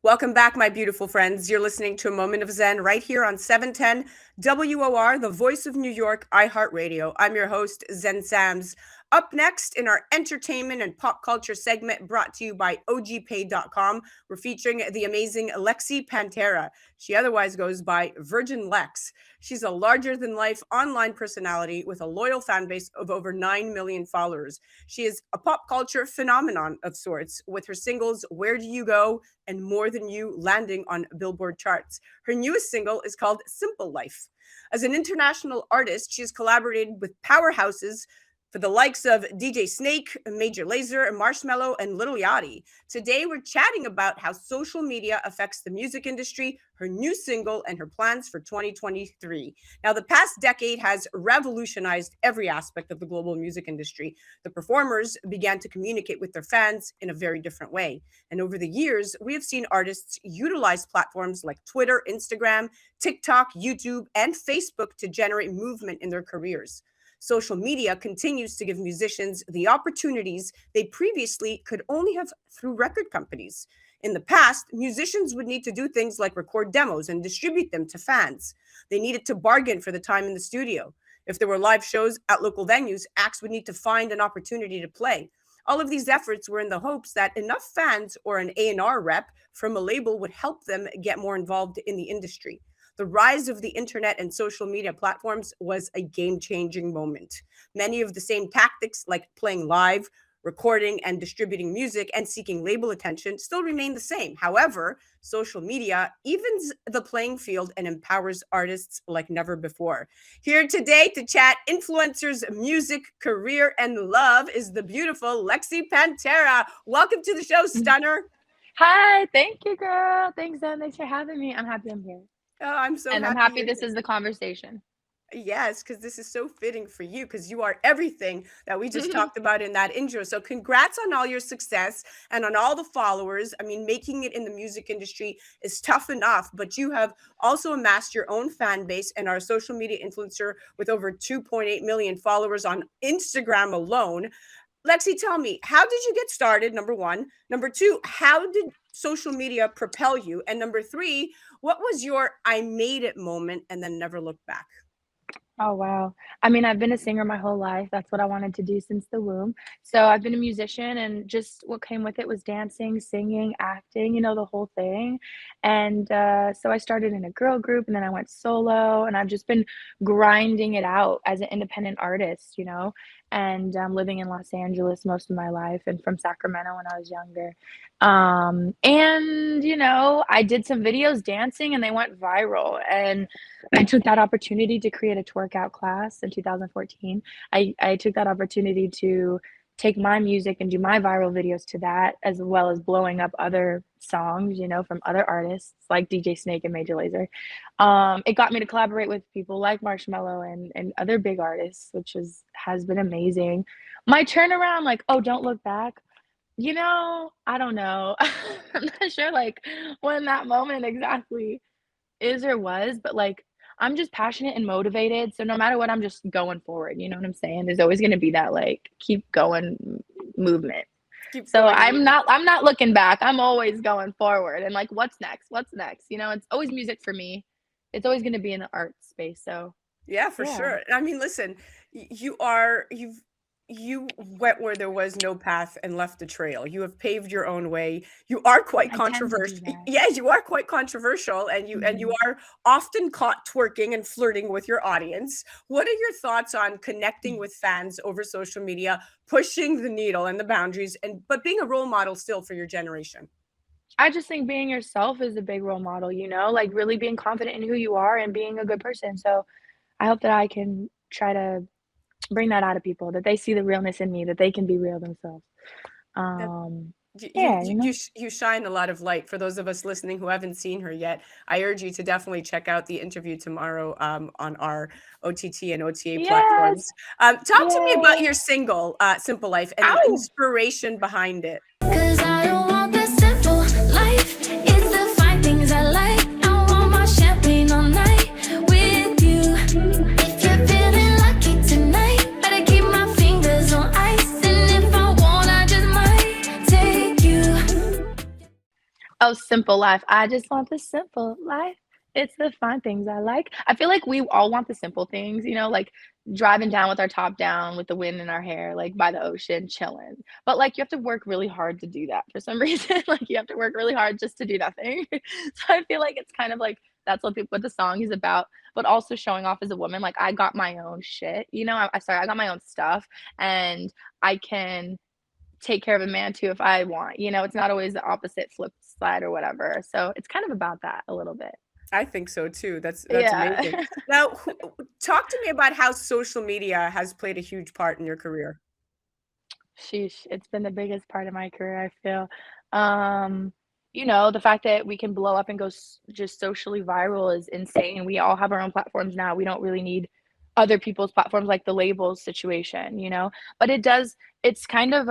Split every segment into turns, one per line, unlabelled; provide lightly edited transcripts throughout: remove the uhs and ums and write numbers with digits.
Welcome back, my beautiful friends. You're listening to A Moment of Zen right here on 710 WOR, the voice of New York, iHeartRadio. I'm your host, Zen Sams. Up next in our entertainment and pop culture segment brought to you by OGPay.com, we're featuring the amazing Lexy Panterra. She otherwise goes by Virgin Lex. She's a larger-than-life online personality with a loyal fan base of over 9 million followers. She is a pop culture phenomenon of sorts, with her singles Where Do You Go and More Than You landing on Billboard charts. Her newest single is called Simple Life. As an international artist, she has collaborated with powerhouses for the likes of DJ Snake, Major Lazer, Marshmello, and Lil Yachty. Today, we're chatting about how social media affects the music industry, her new single, and her plans for 2023. Now, the past decade has revolutionized every aspect of the global music industry. The performers began to communicate with their fans in a very different way. And over the years, we have seen artists utilize platforms like Twitter, Instagram, TikTok, YouTube, and Facebook to generate movement in their careers. Social media continues to give musicians the opportunities they previously could only have through record companies. In the past, musicians would need to do things like record demos and distribute them to fans. They needed to bargain for the time in the studio. If there were live shows at local venues, acts would need to find an opportunity to play. All of these efforts were in the hopes that enough fans or an A&R rep from a label would help them get more involved in the industry. The rise of the internet and social media platforms was a game-changing moment. Many of the same tactics, like playing live, recording, and distributing music, and seeking label attention, still remain the same. However, social media evens the playing field and empowers artists like never before. Here today to chat influencers, music, career, and love is the beautiful Lexy Panterra. Welcome to the show, Stunner.
Hi, thank you, girl. Thanks, Zen. Thanks for having me. I'm happy I'm here.
Oh, I'm so happy.
And I'm happy this is the conversation.
Yes, because this is so fitting for you, because you are everything that we just talked about in that intro. So congrats on all your success and on all the followers. I mean, making it in the music industry is tough enough, but you have also amassed your own fan base and are a social media influencer with over 2.8 million followers on Instagram alone. Lexy, tell me, how did you get started, number one? Number two, how did social media propel you? And number three, what was your I made it moment and then never looked back?
Oh, wow. I mean, I've been a singer my whole life. That's what I wanted to do since the womb. So I've been a musician, and just what came with it was dancing, singing, acting, the whole thing. And so I started in a girl group, and then I went solo, and I've just been grinding it out as an independent artist, and living in Los Angeles most of my life, and from Sacramento when I was younger. I did some videos dancing, and they went viral, and I took that opportunity to create a twerk-out class in 2014. I took that opportunity to take my music and do my viral videos to that, as well as blowing up other songs, from other artists like DJ Snake and Major Lazer. It got me to collaborate with people like Marshmello and other big artists, which has been amazing. My turnaround, like, oh, don't look back. I don't know. I'm not sure when that moment exactly is or was, but I'm just passionate and motivated. So no matter what, I'm just going forward. You know what I'm saying? There's always going to be that keep going movement. I'm not looking back. I'm always going forward. And what's next? What's next? It's always music for me. It's always going to be in the art space. So
yeah, for sure. I mean, listen, you went where there was no path and left a trail. You have paved your own way. You are quite controversial. Yeah, you are quite controversial, and you are often caught twerking and flirting with your audience. What are your thoughts on connecting with fans over social media, pushing the needle and the boundaries, but being a role model still for your generation?
I just think being yourself is a big role model, really being confident in who you are and being a good person. So I hope that I can try to bring that out of people, that they see the realness in me, that they can be real themselves.
You shine a lot of light. For those of us listening who haven't seen her yet, I urge you to definitely check out the interview tomorrow on our OTT and OTA platforms. Talk to me about your single, Simple Life, and the inspiration behind it.
'Cause I don't want the simple life. It's the fine things I like. I want my champagne all night with you. If you're feeling lucky tonight, better keep my fingers on ice. And if I want, I just might take you.
Oh, simple life. I just want the simple life. It's the fine things I like. I feel like we all want the simple things, you know, like driving down with our top down, with the wind in our hair, like by the ocean, chilling. But like you have to work really hard to do that for some reason. Like you have to work really hard just to do that thing. So I feel like it's kind of like that's what the song is about, but also showing off as a woman. Like I got my own shit, you know. I got my own stuff, and I can take care of a man too if I want. You know, it's not always the opposite flip side or whatever. So it's kind of about that a little bit.
I think so too. That's amazing.
Yeah.
Now, talk to me about how social media has played a huge part in your career.
Sheesh, it's been the biggest part of my career, I feel. Um, you know, the fact that we can blow up and go just socially viral is insane. We all have our own platforms now. We don't really need other people's platforms like the labels situation, you know? But it's kind of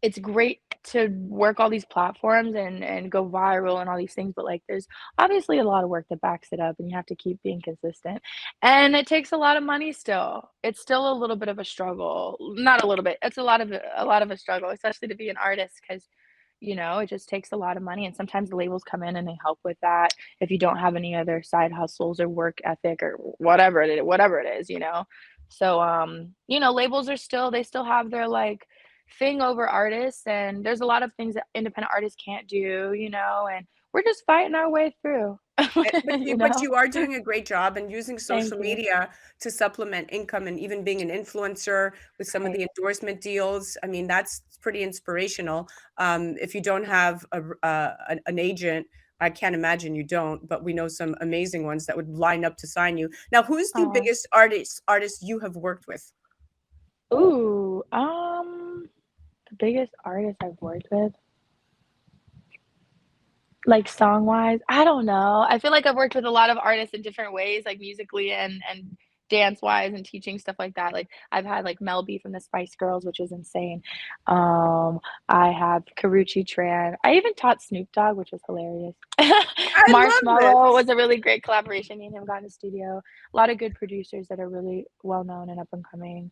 it's great to work all these platforms and go viral and all these things, but like there's obviously a lot of work that backs it up and you have to keep being consistent. And it takes a lot of money still. It's still a little bit of a struggle. Not a little bit. It's a lot of a struggle, especially to be an artist because you know, it just takes a lot of money and sometimes the labels come in and they help with that if you don't have any other side hustles or work ethic or whatever it is, you know. So you know, labels are still they still have their like thing over artists and there's a lot of things that independent artists can't do, you know, and we're just fighting our way through.
But
You
you
know?
are doing a great job and using
Thank
social
you.
media to supplement income and even being an influencer with some of
Right.
the endorsement deals. I mean, that's pretty inspirational. If you don't have an agent, I can't imagine you don't, but we know some amazing ones that would line up to sign you. Now, who's the
Aw.
biggest artist you have worked with?
Ooh, the biggest artist I've worked with, like song-wise, I don't know. I feel like I've worked with a lot of artists in different ways, like musically and dance-wise and teaching stuff like that. Like I've had like Mel B from the Spice Girls, which is insane. Um, I have Karrueche Tran. I even taught Snoop Dogg, which was hilarious.
I love
Marshmello
this.
was a really great collaboration. Me and him got in the studio. A lot of good producers that are really well known and up and coming.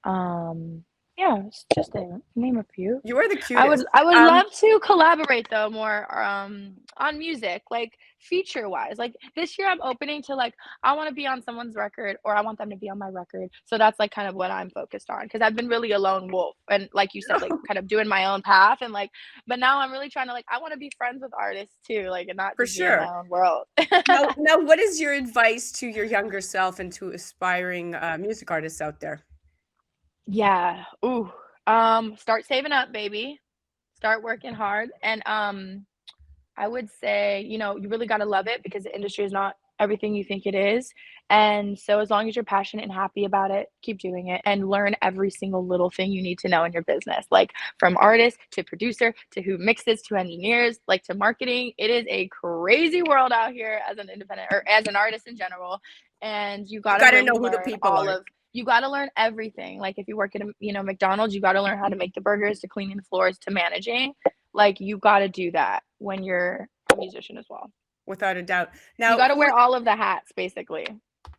Um, yeah, it's just to name a few.
You are the
I would
cutest.
I would
Um,
love to collaborate though more on music, like feature wise. Like this year I'm opening to like I want to be on someone's record or I want them to be on my record. So that's like kind of what I'm focused on because I've been really a lone wolf and like you said like kind of doing my own path and like but now I'm really trying to like I want to be friends with artists too, like and not
for
just be in my
sure.
own world.
Now, what is your advice to your younger self and to aspiring music artists out there?
Yeah. Ooh. Start saving up, baby. Start working hard and I would say, you know, you really gotta love it because the industry is not everything you think it is. And so as long as you're passionate and happy about it, keep doing it and learn every single little thing you need to know in your business. Like from artist to producer to who mixes to engineers, like to marketing. It is a crazy world out here as an independent or as an artist in general. And you
You
gotta
got to
really
know who the
learn
people are.
you gotta learn everything. Like if you work at a, you know, McDonald's, you gotta learn how to make the burgers, to cleaning the floors, to managing. Like you gotta do that when you're a musician as well.
Without a doubt.
You
Now,
gotta wear all of the hats basically.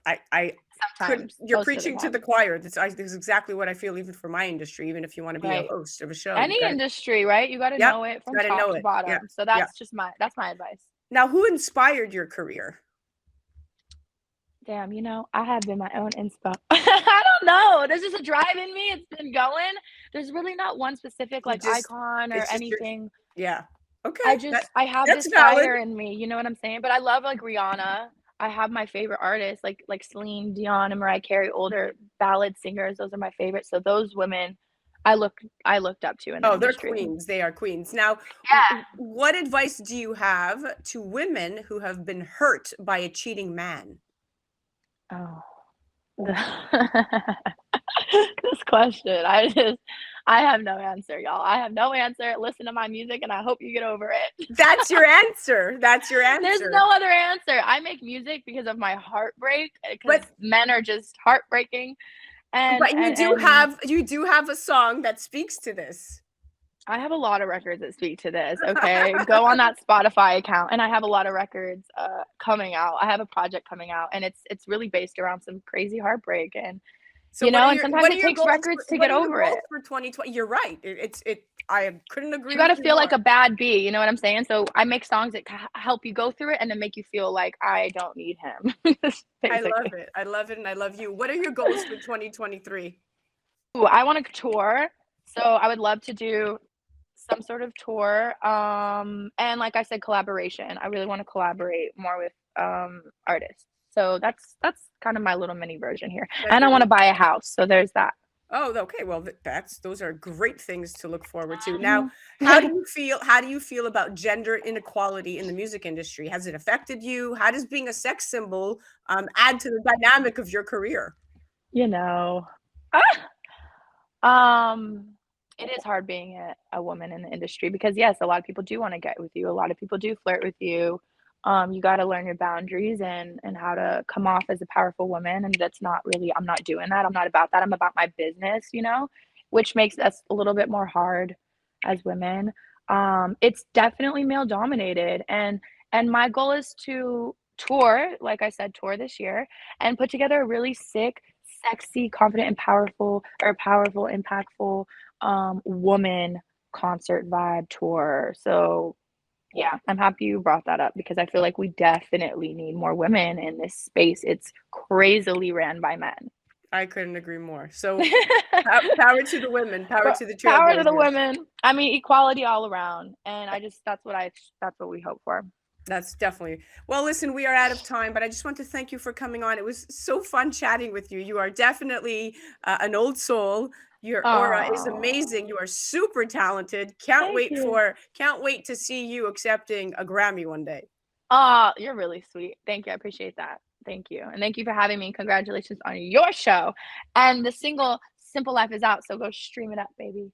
I could,
Sometimes,
you're
most of the
preaching to the
time.
choir. This is exactly what I feel even for my industry. Even if you want to be a
Right.
host of a show, you
Any
got to,
industry, right? You gotta
yep,
know it from
got to
top
know
to
it. Yeah,
bottom. So
yeah.
that's my advice.
Now, who inspired your career?
Damn, you know, I have been my own inspo. I don't know. There's just a drive in me. It's been going. There's really not one specific
You
like
just,
icon or
it's just your,
anything.
yeah. Okay,
I have
that's
this
valid.
fire in me, you know what I'm saying? But I love like Rihanna. I have my favorite artists like Celine Dion and Mariah Carey, older ballad singers. Those are my favorites. So those women I look I looked up to in the
Oh, they're
industry.
queens. They are queens. Now,
Yeah.
what advice do you have to women who have been hurt by a cheating man?
Oh. This question, I have no answer, y'all. I have no answer. Listen to my music and I hope you get over it.
That's your answer. That's your
There's
answer.
no other answer. I make music because of my heartbreak, because
But
men are just heartbreaking. And
but
and and
you do have a song that speaks to this.
I have a lot of records that speak to this, okay? Go on that Spotify account, and I have a lot of records, coming out. I have a project coming out, and it's really based around some crazy heartbreak, and
So
You
what
know,
are
and
your
sometimes
what are
it
your
takes
goals
records
for,
to
what
get
are your
over
goals
it.
for 2020? You're right. I couldn't agree
You
with
gotta
you
feel like
more.
a bad bee, you know what I'm saying? So I make songs that help you go through it and then make you feel like I don't need him,
I love
basically.
it. I love it, and I love you. What are your goals for 2023?
Ooh, I wanna tour, so I would love to do some sort of tour, and like I said, collaboration. I really wanna collaborate more with, artists. So that's kind of my little mini version here,
That's
and I
your
wanna buy a house, so there's that.
Oh, okay. Well, those are great things to look forward to. Now,
Mhm.
how do you feel about gender inequality in the music industry? Has it affected you? How does being a sex symbol add to the dynamic of your career?
You know. Um, it is hard being a woman in the industry because yes, a lot of people do wanna get with you, a lot of people do flirt with you. You gotta learn your boundaries and how to come off as a powerful woman, and that's not really I'm not doing that, I'm not about that, I'm about my business, you know, which makes us a little bit more hard as women. It's definitely male dominated, and my goal is to tour, like I said, tour this year and put together a really sick, sexy, confident, and powerful, impactful, woman concert vibe tour. So, yeah, I'm happy you brought that up because I feel like we definitely need more women in this space. It's crazily ran by men.
I couldn't agree more. So, power to the women, power
But
to the
power to the
trailblazers.
women. I mean, equality all around, and I just that's what we hope for.
That's definitely well. Listen, we are out of time, but I just want to thank you for coming on. It was so fun chatting with you. You are definitely an old soul. Your aura is
Oh,
amazing. You are super talented.
thank you.
Can't wait to see you accepting a Grammy one day.
You're really sweet. Thank you. I appreciate that. Thank you. And thank you for having me. Congratulations on your show. And the single Simple Life is out, so go stream it up, baby.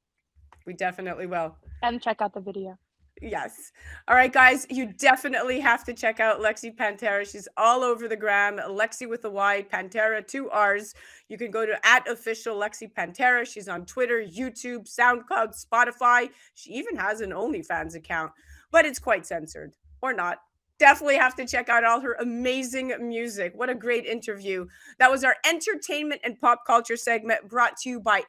We definitely will.
And check out the video.
Yes. All right, guys, you definitely have to check out Lexy Panterra. She's all over the gram. Lexy with a Y, Panterra, two R's. You can go to @official Lexy Panterra. She's on Twitter, YouTube, SoundCloud, Spotify. She even has an OnlyFans account, but it's quite censored or not. Definitely have to check out all her amazing music. What a great interview. That was our entertainment and pop culture segment brought to you by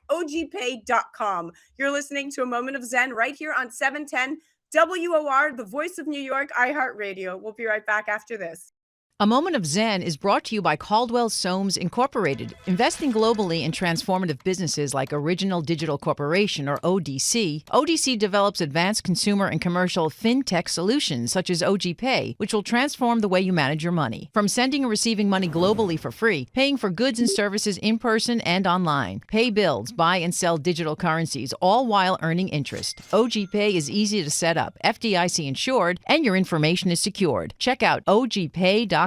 ogpay.com. You're listening to A Moment of Zen right here on 710 WOR, the voice of New York, iHeartRadio. We'll be right back after this.
A Moment of Zen is brought to you by Caldwell Soames Incorporated, investing globally in transformative businesses like Original Digital Corporation, or ODC. ODC develops advanced consumer and commercial fintech solutions such as OG Pay, which will transform the way you manage your money. From sending and receiving money globally for free, paying for goods and services in person and online, pay bills, buy and sell digital currencies, all while earning interest. OG Pay is easy to set up, FDIC insured, and your information is secured. Check out ogpay.com.